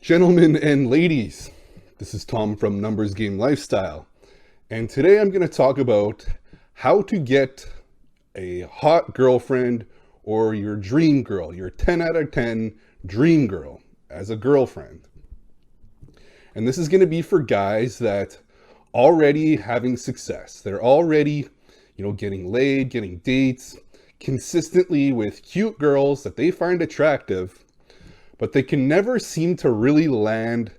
Gentlemen and ladies, this is Tom from Numbers Game Lifestyle, and today I'm going to talk about how to get a hot girlfriend or your dream girl, your 10 out of 10 dream girl as a girlfriend. And this is going to be for guys that already having success. They're already, getting laid, getting dates consistently with cute girls that they find attractive, but they can never seem to really land,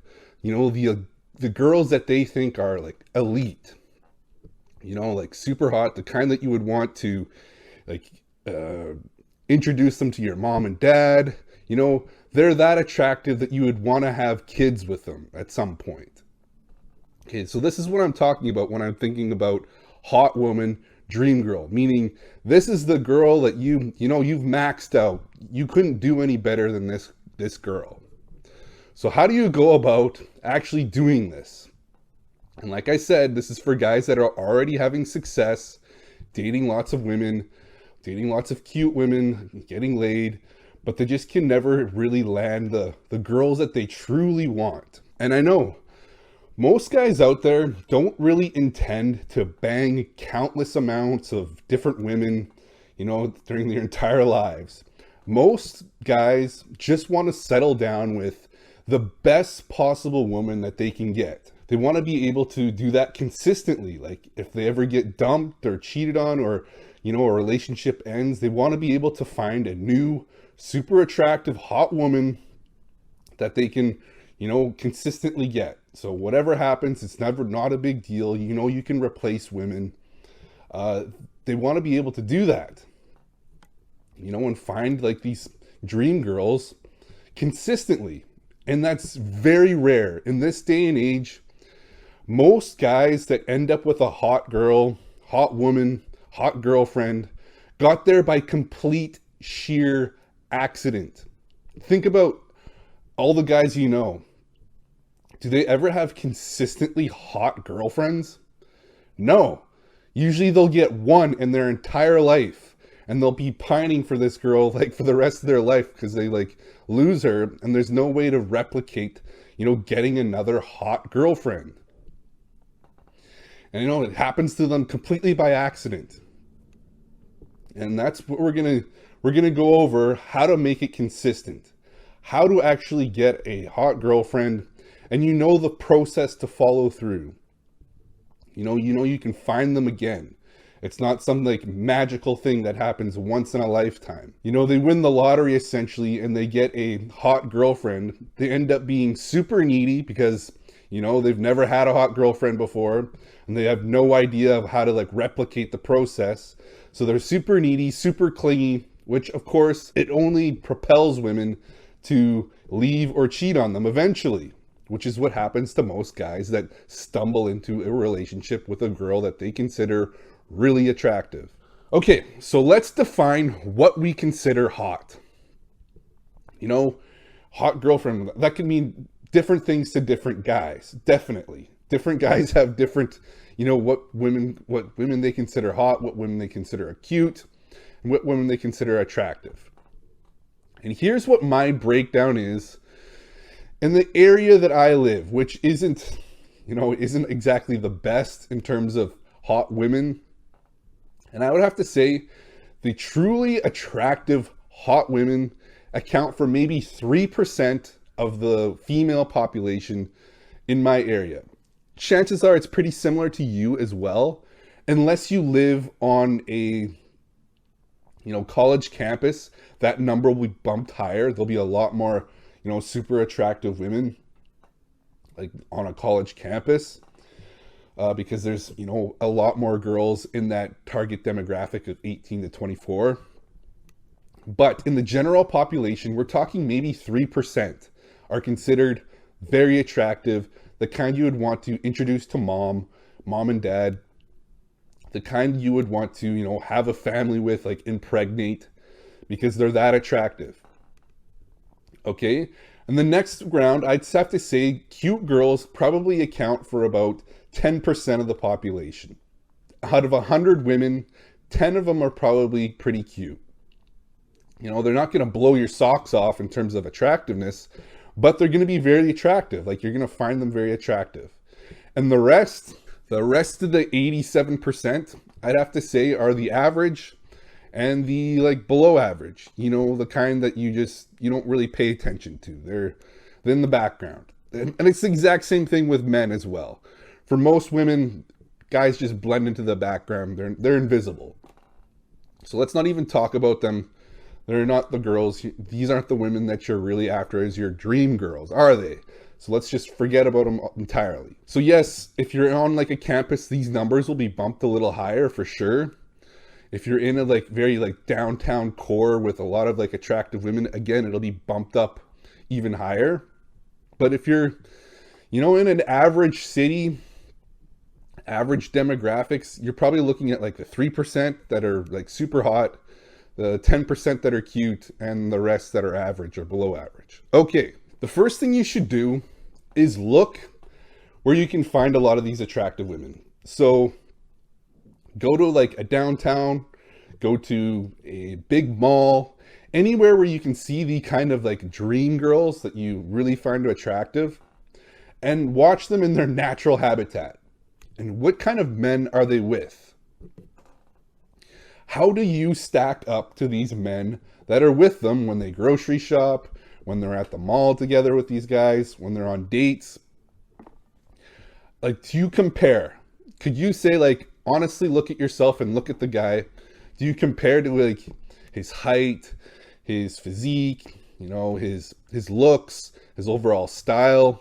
the girls that they think are like elite, like super hot, the kind that you would want to like introduce them to your mom and dad. They're that attractive that you would want to have kids with them at some point. Okay, so this is what I'm talking about when I'm thinking about hot woman, dream girl, meaning this is the girl that you've maxed out. You couldn't do any better than this girl. So how do you go about actually doing this? And like I said, this is for guys that are already having success, dating lots of women, dating lots of cute women, getting laid, but they just can never really land the girls that they truly want. And I know most guys out there don't really intend to bang countless amounts of different women, during their entire lives. Most guys just want to settle down with the best possible woman that they can get. They want to be able to do that consistently. Like if they ever get dumped or cheated on, or, a relationship ends, they want to be able to find a new, super attractive, hot woman that they can, consistently get. So whatever happens, it's not a big deal. You can replace women. They want to be able to do that, and find like these dream girls consistently. And that's very rare in this day and age. Most guys that end up with a hot girl, hot woman, hot girlfriend got there by complete sheer accident. Think about all the guys you know. Do they ever have consistently hot girlfriends? No. Usually they'll get one in their entire life, and they'll be pining for this girl like for the rest of their life because they like lose her, and there's no way to replicate, getting another hot girlfriend. And it happens to them completely by accident. And that's what we're gonna go over, how to make it consistent, how to actually get a hot girlfriend, and the process to follow through. You can find them again. It's not some like magical thing that happens once in a lifetime. They win the lottery essentially, and they get a hot girlfriend. They end up being super needy because, they've never had a hot girlfriend before, and they have no idea of how to like replicate the process. So they're super needy, super clingy, which of course it only propels women to leave or cheat on them eventually, which is what happens to most guys that stumble into a relationship with a girl that they consider really attractive. Okay, so let's define what we consider hot. Hot girlfriend, that can mean different things to different guys. Definitely. Different guys have different, what women they consider hot, what women they consider cute, and what women they consider attractive. And here's what my breakdown is in the area that I live, which isn't exactly the best in terms of hot women. And I would have to say the truly attractive hot women account for maybe 3% of the female population in my area. Chances are it's pretty similar to you as well, unless you live on a college campus. That number will be bumped higher. There'll be a lot more super attractive women like on a college campus. Because there's, a lot more girls in that target demographic of 18 to 24. But in the general population, we're talking maybe 3% are considered very attractive, the kind you would want to introduce to mom and dad, the kind you would want to, have a family with, like impregnate, because they're that attractive. Okay? And the next round, I'd have to say cute girls probably account for about 10% of the population. Out of 100 women, 10 of them are probably pretty cute. They're not going to blow your socks off in terms of attractiveness, but they're going to be very attractive. Like, you're going to find them very attractive. And the rest of the 87%, I'd have to say, are the average and the like below average, the kind that you don't really pay attention to. They're in the background. And it's the exact same thing with men as well. For most women, guys just blend into the background. They're invisible. So let's not even talk about them. They're not the girls. These aren't the women that you're really after as your dream girls, are they? So let's just forget about them entirely. So yes, if you're on like a campus, these numbers will be bumped a little higher for sure. If you're in a like very like downtown core with a lot of like attractive women, again, it'll be bumped up even higher. But if you're, in an average city, average demographics, you're probably looking at like the 3% that are like super hot, the 10% that are cute, and the rest that are average or below average. Okay, the first thing you should do is look where you can find a lot of these attractive women. So go to like a downtown, go to a big mall, anywhere where you can see the kind of like dream girls that you really find attractive, and watch them in their natural habitat. And what kind of men are they with? How do you stack up to these men that are with them when they grocery shop, when they're at the mall together with these guys, when they're on dates? Like, do you compare? Could you say, like, honestly, look at yourself and look at the guy? Do you compare to like his height, his physique, his looks, his overall style?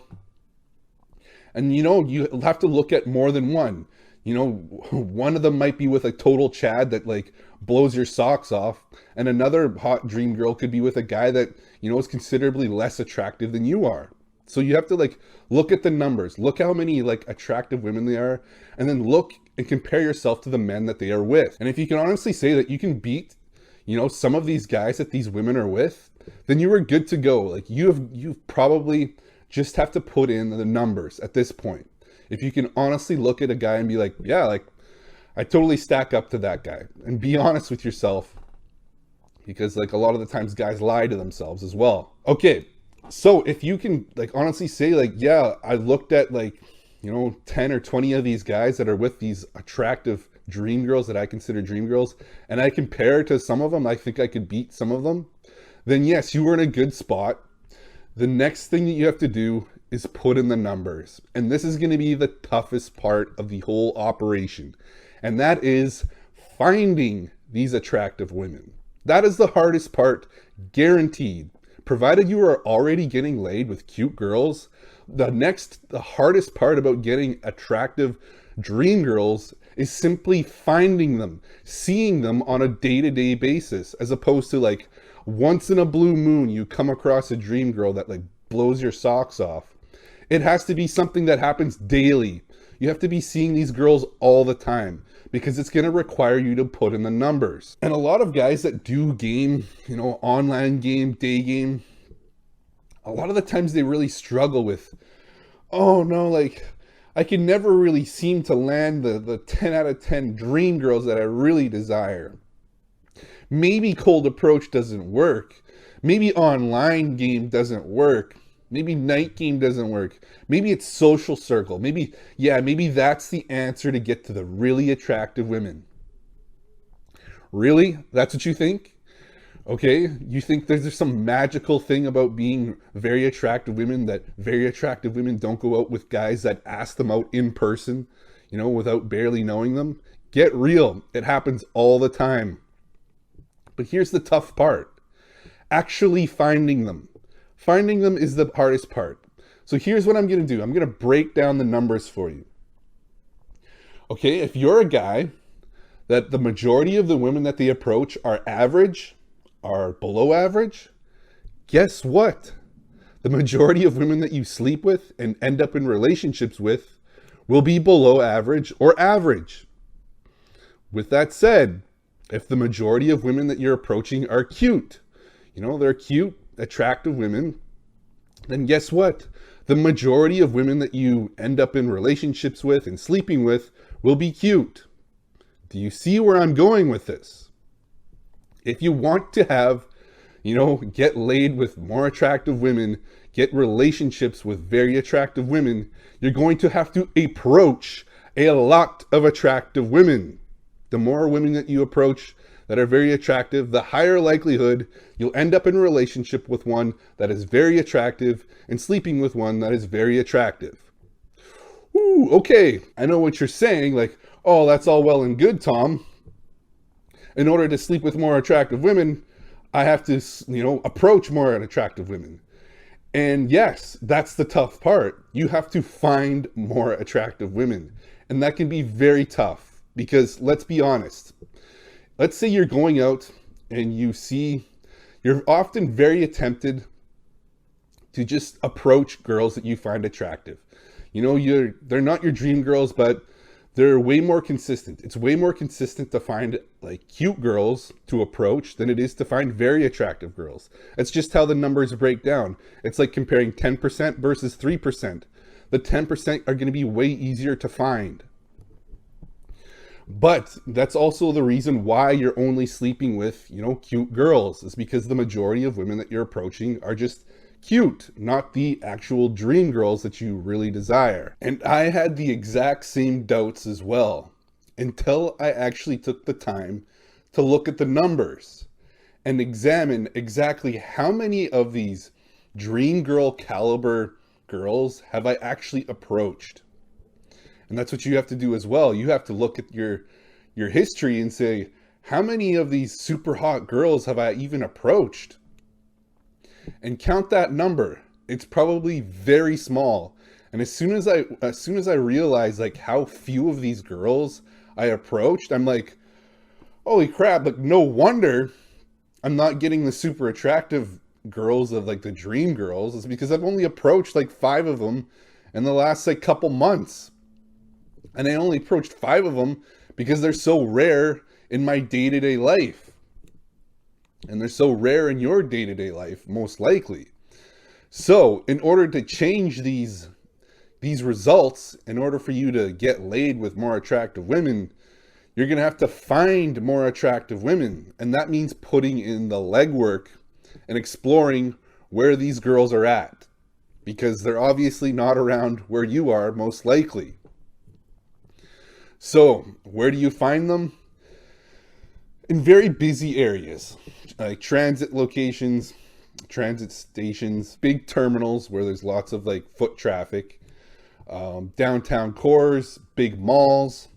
And you have to look at more than one. One of them might be with a total Chad that like blows your socks off, and another hot dream girl could be with a guy that is considerably less attractive than you are. So you have to like look at the numbers, look how many like attractive women they are, and then look and compare yourself to the men that they are with. And if you can honestly say that you can beat some of these guys that these women are with, then you are good to go. Like, you've probably just have to put in the numbers at this point. If you can honestly look at a guy and be like, yeah, like I totally stack up to that guy, and be honest with yourself, because like a lot of the times guys lie to themselves as well. Okay, so if you can like honestly say like, yeah, I looked at like 10 or 20 of these guys that are with these attractive dream girls that I consider dream girls, and I compare to some of them, I think I could beat some of them, then yes, you were in a good spot. The next thing that you have to do is put in the numbers. And this is going to be the toughest part of the whole operation. And that is finding these attractive women. That is the hardest part, guaranteed. Provided you are already getting laid with cute girls, the hardest part about getting attractive dream girls is simply finding them, seeing them on a day-to-day basis, as opposed to like once in a blue moon you come across a dream girl that like blows your socks off. It has to be something that happens daily. You have to be seeing these girls all the time, because it's going to require you to put in the numbers. And a lot of guys that do game, online game, day game, a lot of the times they really struggle with, oh no, like I can never really seem to land the 10 out of 10 dream girls that I really desire. Maybe cold approach doesn't work. Maybe online game doesn't work. Maybe night game doesn't work. Maybe it's social circle. Maybe that's the answer to get to the really attractive women. Really? That's what you think? Okay, you think there's some magical thing about being very attractive women, that very attractive women don't go out with guys that ask them out in person, without barely knowing them? Get real. It happens all the time. But here's the tough part. Actually finding them. Finding them is the hardest part. So here's what I'm going to do. I'm going to break down the numbers for you. Okay, if you're a guy that the majority of the women that they approach are average, are below average, guess what? The majority of women that you sleep with and end up in relationships with will be below average or average. With that said, if the majority of women that you're approaching are cute, they're cute, attractive women, then guess what? The majority of women that you end up in relationships with and sleeping with will be cute. Do you see where I'm going with this? If you want to have, get laid with more attractive women, get relationships with very attractive women, you're going to have to approach a lot of attractive women. The more women that you approach that are very attractive, the higher likelihood you'll end up in a relationship with one that is very attractive and sleeping with one that is very attractive. Ooh, okay, I know what you're saying, like, oh, that's all well and good, Tom. In order to sleep with more attractive women, I have to, approach more attractive women. And yes, that's the tough part. You have to find more attractive women. And that can be very tough because let's be honest. Let's say you're going out and you're often very tempted to just approach girls that you find attractive. They're not your dream girls, but they're way more consistent. It's way more consistent to find like cute girls to approach than it is to find very attractive girls. It's just how the numbers break down. It's like comparing 10% versus 3%. The 10% are going to be way easier to find. But that's also the reason why you're only sleeping with, cute girls, is because the majority of women that you're approaching are just cute, not the actual dream girls that you really desire. And I had the exact same doubts as well, until I actually took the time to look at the numbers and examine exactly how many of these dream girl caliber girls have I actually approached. And that's what you have to do as well. You have to look at your history and say, how many of these super hot girls have I even approached? And count that number. It's probably very small. And as soon as I realized like how few of these girls I approached, I'm like, holy crap, like no wonder I'm not getting the super attractive girls of like the dream girls. It's because I've only approached like 5 of them in the last like couple months. And I only approached 5 of them because they're so rare in my day-to-day life. And they're so rare in your day-to-day life, most likely. So in order to change these results, in order for you to get laid with more attractive women, you're going to have to find more attractive women. And that means putting in the legwork and exploring where these girls are at. Because they're obviously not around where you are, most likely. So, where do you find them? In very busy areas, like transit locations, transit stations, big terminals where there's lots of like foot traffic, downtown cores, big malls,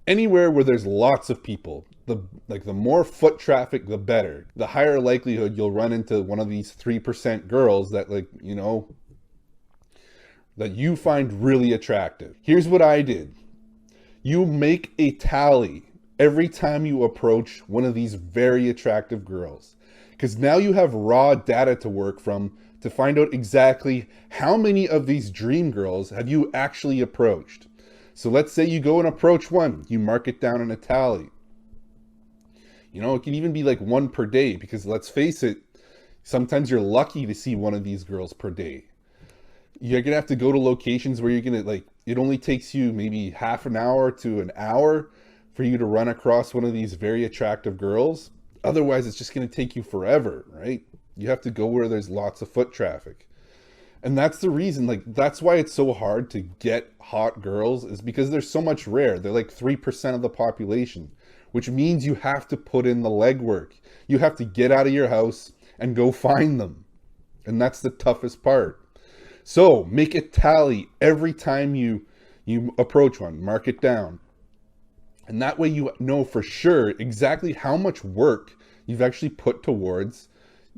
anywhere where there's lots of people. The more foot traffic, the better. The higher likelihood you'll run into one of these 3% girls that that you find really attractive. Here's what I did. You make a tally every time you approach one of these very attractive girls. Because now you have raw data to work from to find out exactly how many of these dream girls have you actually approached. So let's say you go and approach one. You mark it down in a tally. It can even be like 1 per day because let's face it, sometimes you're lucky to see one of these girls per day. You're going to have to go to locations where you're going to it only takes you maybe half an hour to an hour for you to run across one of these very attractive girls. Otherwise, it's just going to take you forever, right? You have to go where there's lots of foot traffic. And that's the reason, that's why it's so hard to get hot girls, is because they're so much rare. They're like 3% of the population, which means you have to put in the legwork. You have to get out of your house and go find them. And that's the toughest part. So make it tally every time you approach one, mark it down. And that way you know for sure exactly how much work you've actually put towards,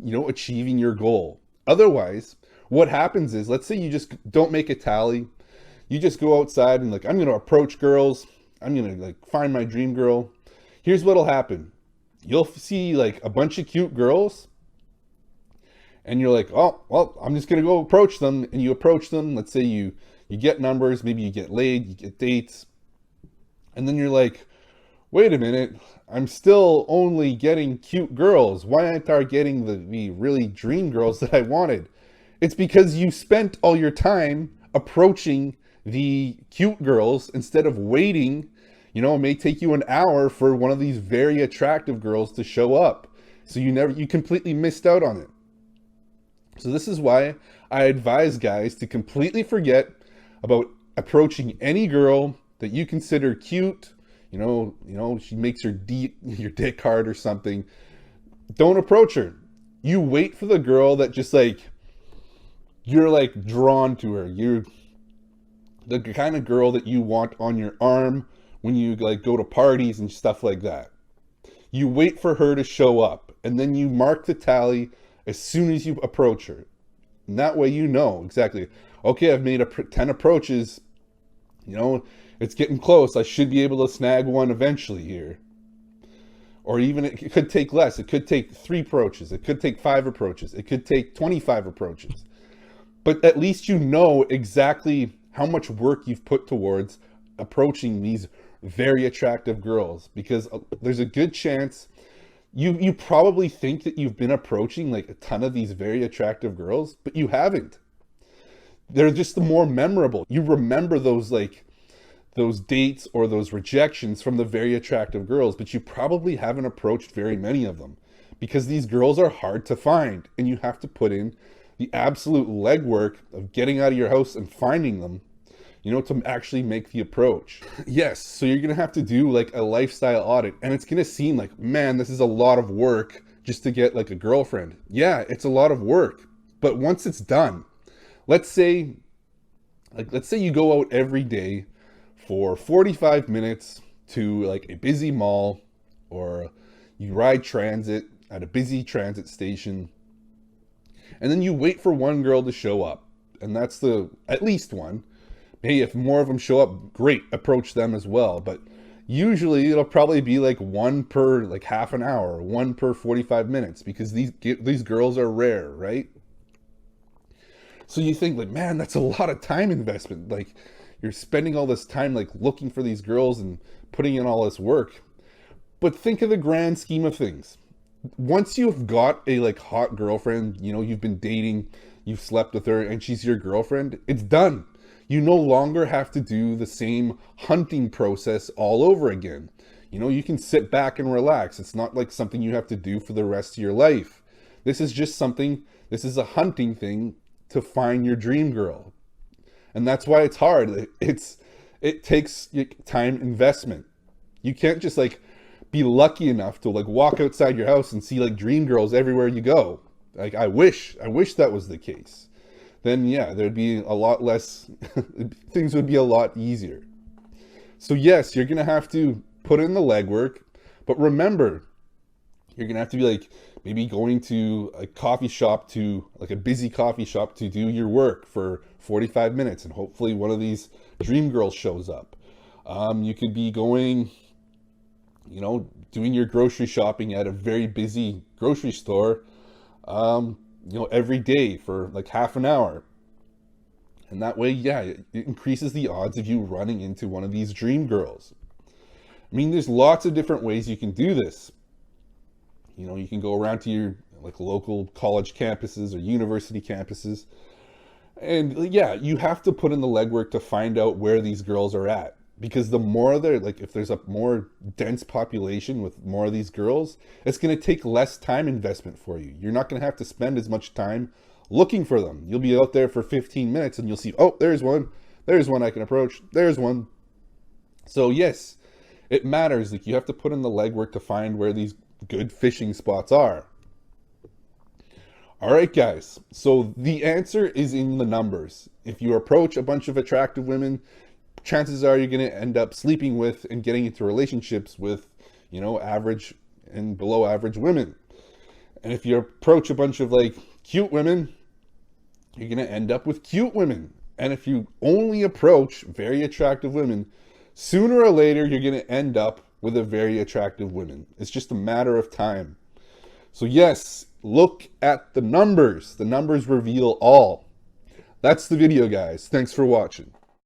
achieving your goal. Otherwise, what happens is, let's say you just don't make a tally. You just go outside and I'm going to approach girls. I'm going to find my dream girl. Here's what'll happen. You'll see a bunch of cute girls. And you're like, oh, well, I'm just going to go approach them. And you approach them. Let's say you get numbers. Maybe you get laid. You get dates. And then you're like, wait a minute. I'm still only getting cute girls. Why aren't I getting the really dream girls that I wanted? It's because you spent all your time approaching the cute girls instead of waiting. It may take you an hour for one of these very attractive girls to show up. So you completely missed out on it. So this is why I advise guys to completely forget about approaching any girl that you consider cute. She makes your dick hard or something. Don't approach her. You wait for the girl that just like you're like drawn to her. You're the kind of girl that you want on your arm when you like go to parties and stuff like that. You wait for her to show up, and then you mark the tally as soon as you approach her. And that way you know exactly, okay, I've made 10 approaches. It's getting close. I should be able to snag one eventually here. Or even it could take less. It could take 3 approaches. It could take 5 approaches. It could take 25 approaches. But at least you know exactly how much work you've put towards approaching these very attractive girls, because there's a good chance you probably think that you've been approaching like a ton of these very attractive girls, but you haven't. They're just the more memorable. You remember those dates or those rejections from the very attractive girls, but you probably haven't approached very many of them, because these girls are hard to find, and you have to put in the absolute legwork of getting out of your house and finding them, to actually make the approach. Yes, so you're gonna have to do like a lifestyle audit, and it's gonna seem like, man, this is a lot of work just to get like a girlfriend. Yeah, it's a lot of work, but once it's done, let's say you go out every day for 45 minutes to like a busy mall, or you ride transit at a busy transit station, and then you wait for one girl to show up, and that's at least one. Hey, if more of them show up, great, approach them as well. But usually it'll probably be like one per like half an hour, one per 45 minutes, because these girls are rare, right? So you think like, man, that's a lot of time investment. Like, you're spending all this time like looking for these girls and putting in all this work. But think of the grand scheme of things. Once you've got a like hot girlfriend, you've been dating, you've slept with her, and she's your girlfriend, it's done. You no longer have to do the same hunting process all over again. You can sit back and relax. It's not like something you have to do for the rest of your life. This is a hunting thing to find your dream girl. And that's why it's hard. It takes time investment. You can't just like be lucky enough to like walk outside your house and see like dream girls everywhere you go. Like, I wish that was the case. Then yeah, there'd be a lot less, things would be a lot easier. So yes, you're gonna have to put in the legwork, but remember, you're gonna have to be like maybe going to a coffee shop, to like a busy coffee shop, to do your work for 45 minutes, and hopefully one of these dream girls shows up. You could be going, doing your grocery shopping at a very busy grocery store, every day for like half an hour. And that way, yeah, it increases the odds of you running into one of these dream girls. I mean, there's lots of different ways you can do this. You can go around to your like local college campuses or university campuses. And yeah, you have to put in the legwork to find out where these girls are at. Because the more they're like, if there's a more dense population with more of these girls, it's going to take less time investment for you. You're not going to have to spend as much time looking for them. You'll be out there for 15 minutes and you'll see, oh, there's one I can approach. There's one. So yes, it matters. Like, you have to put in the legwork to find where these good fishing spots are. All right, guys. So the answer is in the numbers. If you approach a bunch of attractive women, chances are you're going to end up sleeping with and getting into relationships with, average and below average women. And if you approach a bunch of like cute women, you're going to end up with cute women. And if you only approach very attractive women, sooner or later, you're going to end up with a very attractive woman. It's just a matter of time. So yes, look at the numbers. The numbers reveal all. That's the video, guys. Thanks for watching.